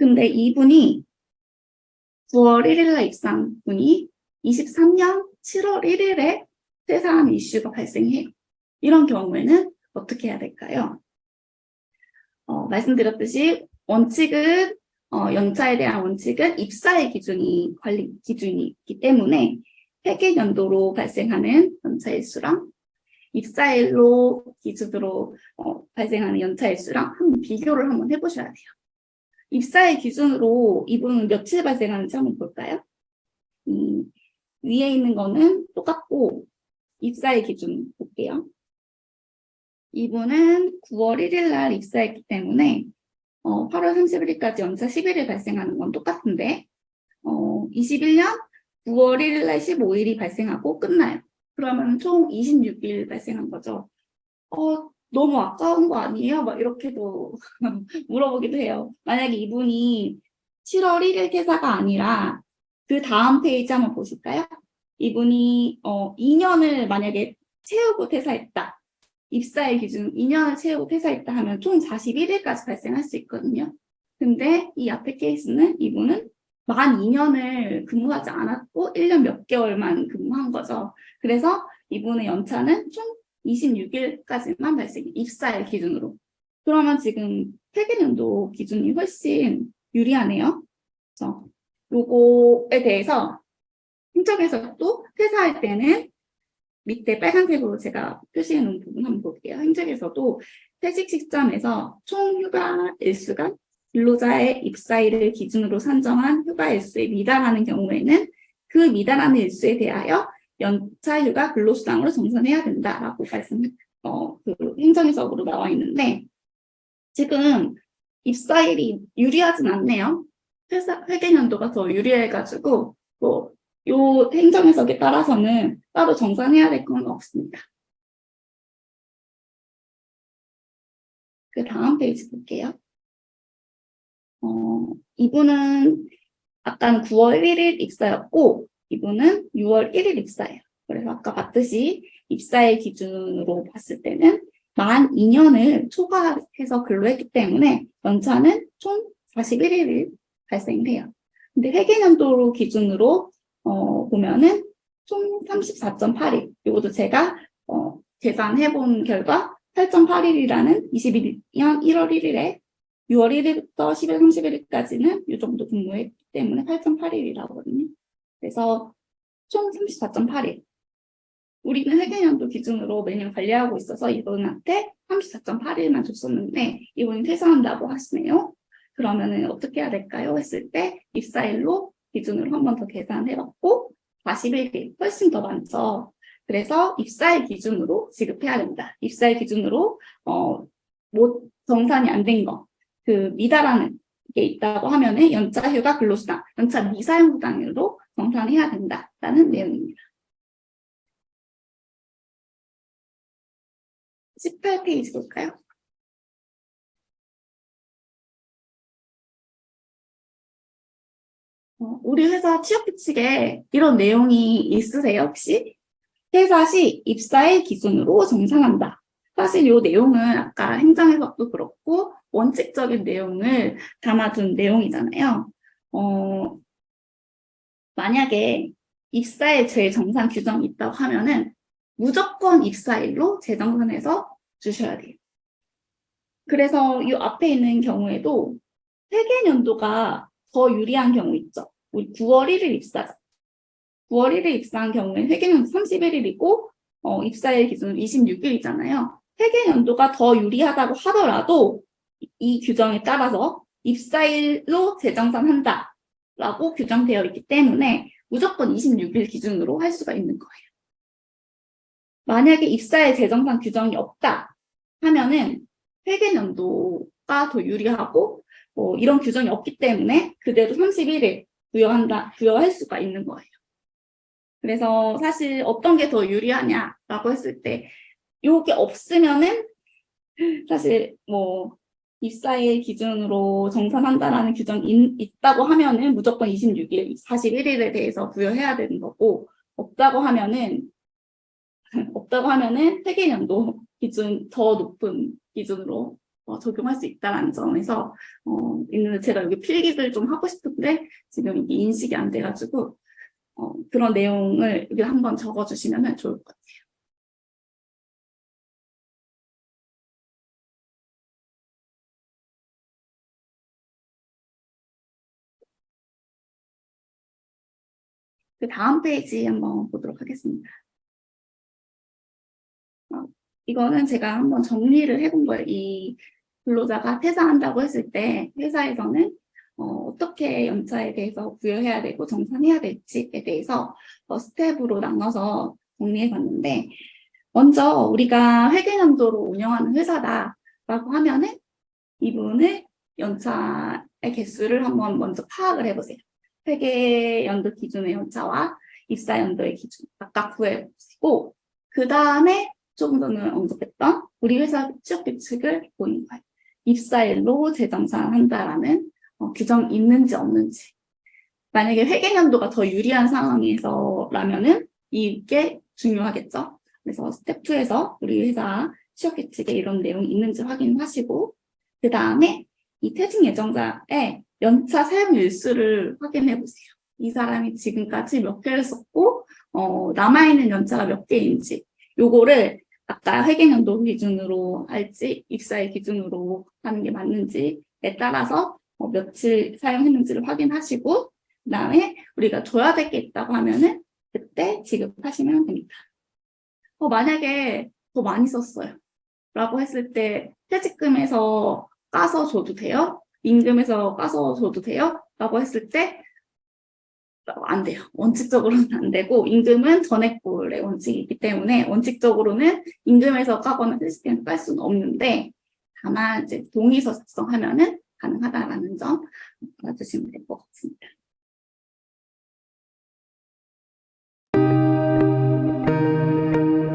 근데 이분이 9월 1일 날 입사한 분이 23년 7월 1일에 퇴사하는 이슈가 발생해요. 이런 경우에는 어떻게 해야 될까요? 말씀드렸듯이 원칙은 연차에 대한 원칙은 입사의 기준이 관리 기준이 있기 때문에 회계연도로 발생하는 연차일수랑 입사일로 기준으로 발생하는 연차일수랑 한번 비교를 한번 해보셔야 돼요. 입사일 기준으로 이분은 며칠 발생하는지 한번 볼까요? 위에 있는 거는 똑같고 입사일 기준 볼게요. 이분은 9월 1일 날 입사했기 때문에 8월 31일까지 연차 11일 발생하는 건 똑같은데 21년 9월 1일 날 15일이 발생하고 끝나요. 그러면 총 26일 발생한 거죠. 너무 아까운 거 아니에요? 막 이렇게도 물어보기도 해요. 만약에 이분이 7월 1일 퇴사가 아니라 그 다음 페이지 한번 보실까요? 이분이 2년을 만약에 채우고 퇴사했다. 입사일 기준 2년을 채우고 퇴사했다 하면 총 41일까지 발생할 수 있거든요. 근데 이 앞에 케이스는 이분은 만 2년을 근무하지 않았고 1년 몇 개월만 근무한 거죠. 그래서 이분의 연차는 총 26일까지만 발생해. 입사일 기준으로. 그러면 지금 회계연도 기준이 훨씬 유리하네요. 그래서 요거에 대해서 행정에서도 퇴사할 때는 밑에 빨간색으로 제가 표시해 놓은 부분 한번 볼게요. 행정에서도 퇴직 시점에서 총 휴가 일수가 근로자의 입사일을 기준으로 산정한 휴가 일수에 미달하는 경우에는 그 미달하는 일수에 대하여 연차 휴가 근로수당으로 정산해야 된다라고 그 행정에서로 나와 있는데 지금 입사일이 유리하진 않네요. 회계연도가 더 유리해가지고 요 행정해석에 따라서는 따로 정산해야 될 건 없습니다. 그 다음 페이지 볼게요. 이분은 아까는 9월 1일 입사였고 이분은 6월 1일 입사예요. 그래서 아까 봤듯이 입사의 기준으로 봤을 때는 만 2년을 초과해서 근로했기 때문에 연차는 총 41일 발생해요. 근데 회계연도로 기준으로 보면은 총 34.8일. 이것도 제가 계산해본 결과 8.8일이라는 21년 1월 1일에 6월 1일부터 10월 31일까지는 이 정도 근무했기 때문에 8.8일이라고 하거든요. 그래서 총 34.8일. 우리는 회계연도 기준으로 매년 관리하고 있어서 이분한테 34.8일만 줬었는데 이분이 퇴사한다고 하시네요. 그러면은 어떻게 해야 될까요? 했을 때 입사일로 기준으로 한 번 더 계산해봤고 41일 훨씬 더 많죠. 그래서 입사일 기준으로 지급해야 된다. 입사일 기준으로 정산이 안 된 거, 그 미달하는 게 있다고 하면은 연차휴가 근로수당, 연차 미사용수당으로 정산해야 된다라는 내용입니다. 18페이지 볼까요? 우리 회사 취업 규칙에 이런 내용이 있으세요, 혹시? 퇴사 시 입사일 기준으로 정산한다. 사실 이 내용은 아까 행정에서도 그렇고 원칙적인 내용을 담아둔 내용이잖아요. 만약에 입사일 재정산 규정이 있다고 하면은 무조건 입사일로 재정산해서 주셔야 돼요. 그래서 이 앞에 있는 경우에도 회계연도가 더 유리한 경우 있죠. 우리 9월 1일 입사자. 9월 1일 입사한 경우에는 회계연도 31일이고 입사일 기준으로 26일이잖아요. 회계연도가 더 유리하다고 하더라도 이 규정에 따라서 입사일로 재정산한다라고 규정되어 있기 때문에 무조건 26일 기준으로 할 수가 있는 거예요. 만약에 입사일 재정산 규정이 없다 하면은 회계연도가 더 유리하고 이런 규정이 없기 때문에 그대로 31일 부여할 수가 있는 거예요. 그래서 사실 어떤 게 더 유리하냐라고 했을 때 이게 없으면은 사실 입사일 기준으로 정산한다라는 규정이 있다고 하면은 무조건 26일, 41일에 대해서 부여해야 되는 거고 없다고 하면은 회계연도 기준 더 높은 기준으로 적용할 수 있다는 점에서 있는데 제가 여기 필기를 좀 하고 싶은데 지금 이게 인식이 안 돼가지고 그런 내용을 여기 한번 적어주시면 좋을 것 같아요. 그 다음 페이지 한번 보도록 하겠습니다. 이거는 제가 한번 정리를 해본 거예요. 이 근로자가 퇴사한다고 했을 때 회사에서는 어떻게 연차에 대해서 부여해야 되고 정산해야 될지에 대해서 스텝으로 나눠서 정리해 봤는데 먼저 우리가 회계연도로 운영하는 회사다라고 하면은 이분의 연차의 개수를 한번 먼저 파악을 해보세요. 회계연도 기준의 연차와 입사연도의 기준 각각 구해보시고 그 다음에 조금 전에 언급했던 우리 회사 취업 규칙을 보는 거예요. 입사일로 재정산한다라는 규정이 있는지 없는지. 만약에 회계연도가 더 유리한 상황에서라면은 이게 중요하겠죠. 그래서 스텝 2에서 우리 회사 취업 규칙에 이런 내용이 있는지 확인하시고 그 다음에 이 퇴직 예정자의 연차 사용 일수를 확인해 보세요. 이 사람이 지금까지 몇 개를 썼고 남아있는 연차가 몇 개인지 요거를 아까 회계연도 기준으로 할지 입사일 기준으로 하는 게 맞는지에 따라서 며칠 사용했는지를 확인하시고 그 다음에 우리가 줘야 될 게 있다고 하면은 그때 지급하시면 됩니다. 만약에 더 많이 썼어요 라고 했을 때 퇴직금에서 까서 줘도 돼요? 임금에서 까서 줘도 돼요? 라고 했을 때 안 돼요. 원칙적으로는 안 되고 임금은 전액불의 원칙이기 때문에 원칙적으로는 임금에서 까거나 퇴직금에서 깔 수는 없는데 다만 이제 동의서 작성하면은 가능하다라는 점 알아두시면 될 것 같습니다.